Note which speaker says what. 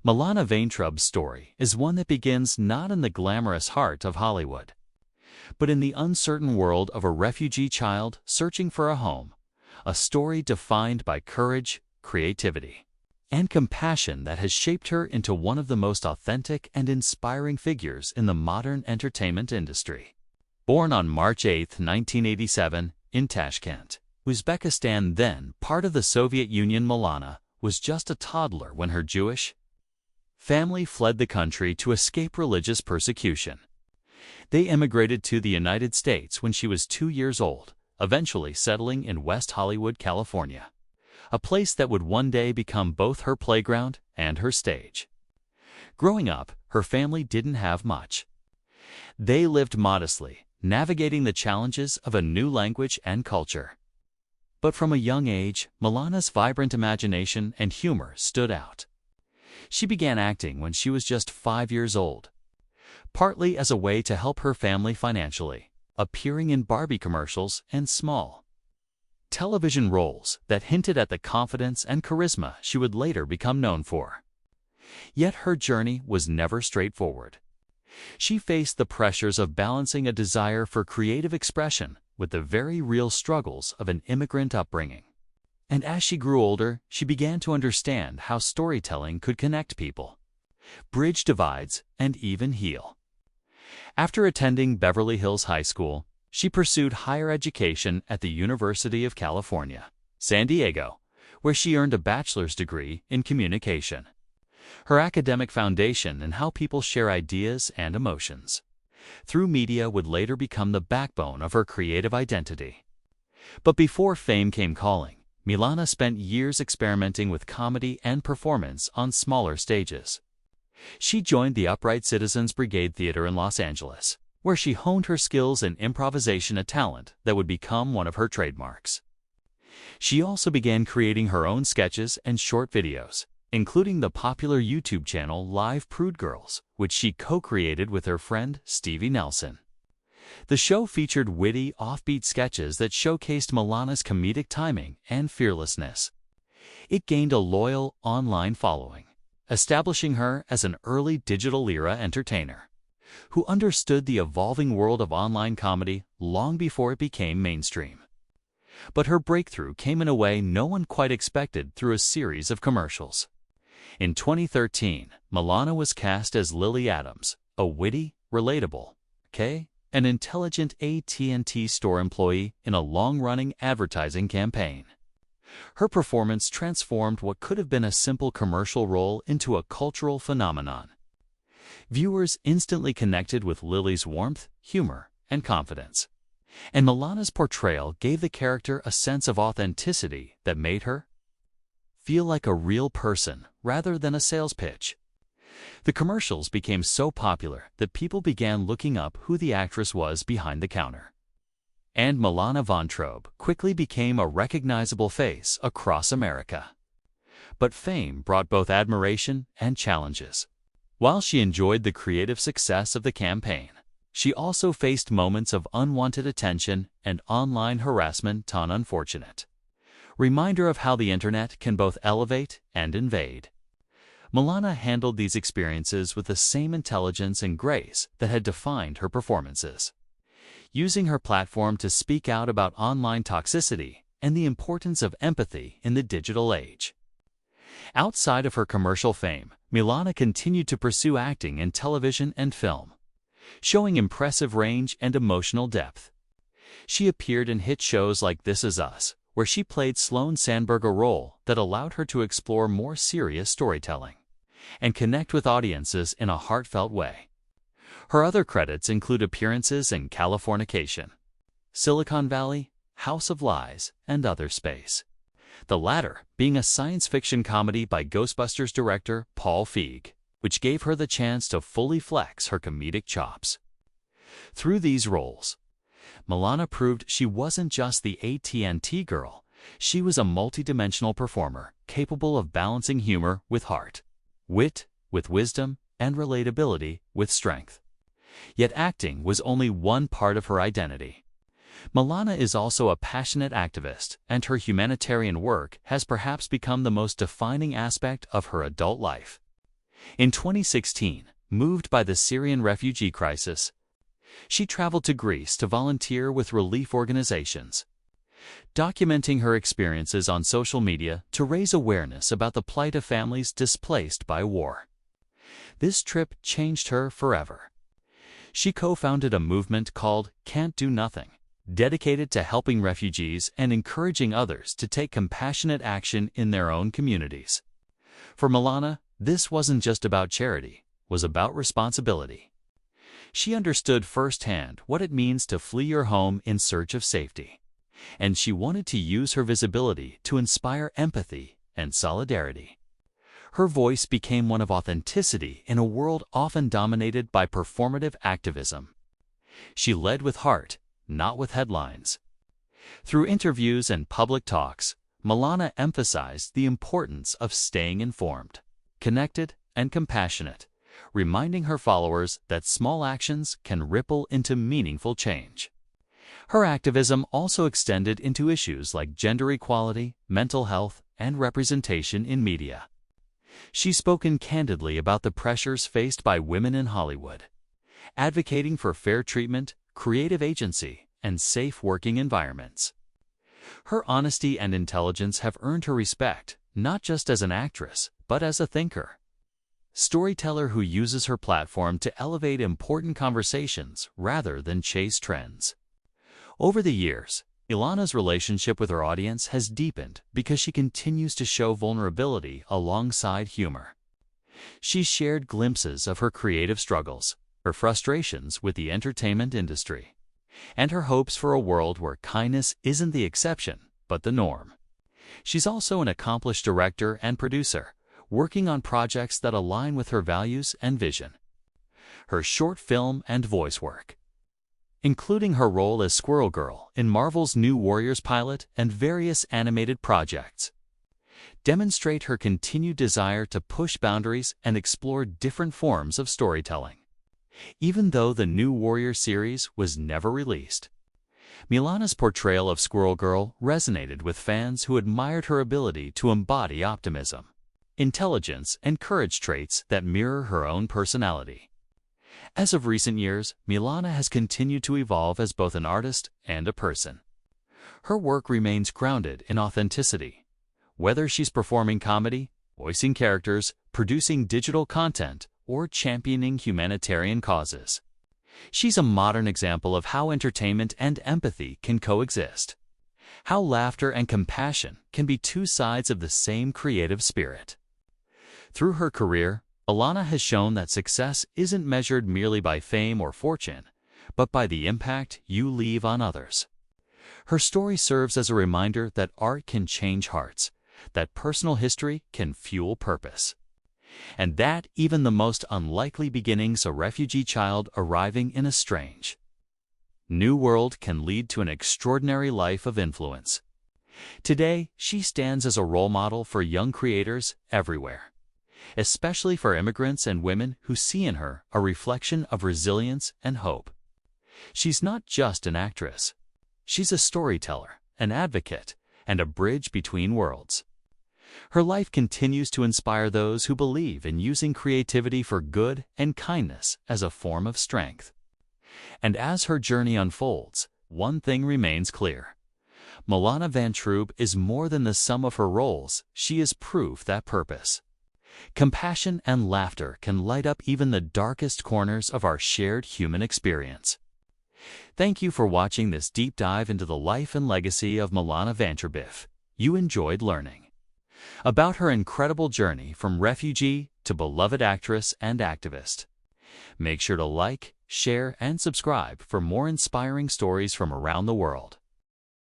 Speaker 1: Milana Vaintrub's story is one that begins not in the glamorous heart of Hollywood, but in the uncertain world of a refugee child searching for a home, a story defined by courage, creativity, and compassion that has shaped her into one of the most authentic and inspiring figures in the modern entertainment industry. Born on March 8, 1987, in Tashkent, Uzbekistan, then part of the Soviet Union, Milana was just a toddler when her Jewish family fled the country to escape religious persecution. They immigrated to the United States when she was 2 years old, eventually settling in West Hollywood, California, a place that would one day become both her playground and her stage. Growing up, her family didn't have much. They lived modestly, navigating the challenges of a new language and culture. But from a young age, Milana's vibrant imagination and humor stood out. She began acting when she was just 5 years old, partly as a way to help her family financially, appearing in Barbie commercials and small television roles that hinted at the confidence and charisma she would later become known for. Yet her journey was never straightforward. She faced the pressures of balancing a desire for creative expression with the very real struggles of an immigrant upbringing. And as she grew older, she began to understand how storytelling could connect people, bridge divides, and even heal. After attending Beverly Hills High School, she pursued higher education at the University of California, San Diego, where she earned a bachelor's degree in communication. Her academic foundation in how people share ideas and emotions through media would later become the backbone of her creative identity. But before fame came calling, Milana spent years experimenting with comedy and performance on smaller stages. She joined the Upright Citizens Brigade Theater in Los Angeles, where she honed her skills in improvisation, a talent that would become one of her trademarks. She also began creating her own sketches and short videos, including the popular YouTube channel Live Prude Girls, which she co-created with her friend Stevie Nelson. The show featured witty, offbeat sketches that showcased Milana's comedic timing and fearlessness. It gained a loyal online following, establishing her as an early digital-era entertainer who understood the evolving world of online comedy long before it became mainstream. But her breakthrough came in a way no one quite expected through a series of commercials. In 2013, Milana was cast as Lily Adams, a witty, relatable, an intelligent AT&T store employee in a long-running advertising campaign. Her performance transformed what could have been a simple commercial role into a cultural phenomenon. Viewers instantly connected with Lily's warmth, humor, and confidence, and Milana's portrayal gave the character a sense of authenticity that made her feel like a real person rather than a sales pitch. The commercials became so popular that people began looking up who the actress was behind the counter. And Milana Vaintrub quickly became a recognizable face across America. But fame brought both admiration and challenges. While she enjoyed the creative success of the campaign, she also faced moments of unwanted attention and online harassment, an unfortunate reminder of how the internet can both elevate and invade. Milana handled these experiences with the same intelligence and grace that had defined her performances, using her platform to speak out about online toxicity and the importance of empathy in the digital age. Outside of her commercial fame, Milana continued to pursue acting in television and film, showing impressive range and emotional depth. She appeared in hit shows like This Is Us, where she played Sloane Sandberg, a role that allowed her to explore more serious storytelling and connect with audiences in a heartfelt way. Her other credits include appearances in Californication, Silicon Valley, House of Lies, and Other Space, the latter being a science fiction comedy by Ghostbusters director Paul Feig, which gave her the chance to fully flex her comedic chops. Through these roles, Milana proved she wasn't just the AT&T girl, she was a multidimensional performer capable of balancing humor with heart, wit with wisdom, and relatability with strength. Yet acting was only one part of her identity. Milana is also a passionate activist, and her humanitarian work has perhaps become the most defining aspect of her adult life. In 2016, moved by the Syrian refugee crisis, she traveled to Greece to volunteer with relief organizations, documenting her experiences on social media to raise awareness about the plight of families displaced by war. This trip changed her forever. She co-founded a movement called Can't Do Nothing, dedicated to helping refugees and encouraging others to take compassionate action in their own communities. For Milana, this wasn't just about charity, it was about responsibility. She understood firsthand what it means to flee your home in search of safety, and she wanted to use her visibility to inspire empathy and solidarity. Her voice became one of authenticity in a world often dominated by performative activism. She led with heart, not with headlines. Through interviews and public talks, Milana emphasized the importance of staying informed, connected, and compassionate, reminding her followers that small actions can ripple into meaningful change. Her activism also extended into issues like gender equality, mental health, and representation in media. She's spoken candidly about the pressures faced by women in Hollywood, advocating for fair treatment, creative agency, and safe working environments. Her honesty and intelligence have earned her respect, not just as an actress, but as a thinker. Storyteller who uses her platform to elevate important conversations rather than chase trends. Over the years, Milana's relationship with her audience has deepened because she continues to show vulnerability alongside humor. She's shared glimpses of her creative struggles, her frustrations with the entertainment industry, and her hopes for a world where kindness isn't the exception, but the norm. She's also an accomplished director and producer, working on projects that align with her values and vision. Her short film and voice work, including her role as Squirrel Girl in Marvel's New Warriors pilot and various animated projects, demonstrate her continued desire to push boundaries and explore different forms of storytelling. Even though the New Warrior series was never released, Milana's portrayal of Squirrel Girl resonated with fans who admired her ability to embody optimism, intelligence, and courage traits that mirror her own personality. As of recent years, Milana has continued to evolve as both an artist and a person. Her work remains grounded in authenticity. Whether she's performing comedy, voicing characters, producing digital content, or championing humanitarian causes, she's a modern example of how entertainment and empathy can coexist, how laughter and compassion can be two sides of the same creative spirit. Through her career, Milana has shown that success isn't measured merely by fame or fortune, but by the impact you leave on others. Her story serves as a reminder that art can change hearts, that personal history can fuel purpose, and that even the most unlikely beginnings, a refugee child arriving in a strange new world, can lead to an extraordinary life of influence. Today, she stands as a role model for young creators everywhere, especially for immigrants and women who see in her a reflection of resilience and hope. She's not just an actress. She's a storyteller, an advocate, and a bridge between worlds. Her life continues to inspire those who believe in using creativity for good and kindness as a form of strength. And as her journey unfolds, one thing remains clear. Milana Van Troub is more than the sum of her roles. She is proof that purpose, compassion, and laughter can light up even the darkest corners of our shared human experience. Thank you for watching this deep dive into the life and legacy of Milana Van Troub. If you enjoyed learning about her incredible journey from refugee to beloved actress and activist, make sure to like, share, and subscribe for more inspiring stories from around the world.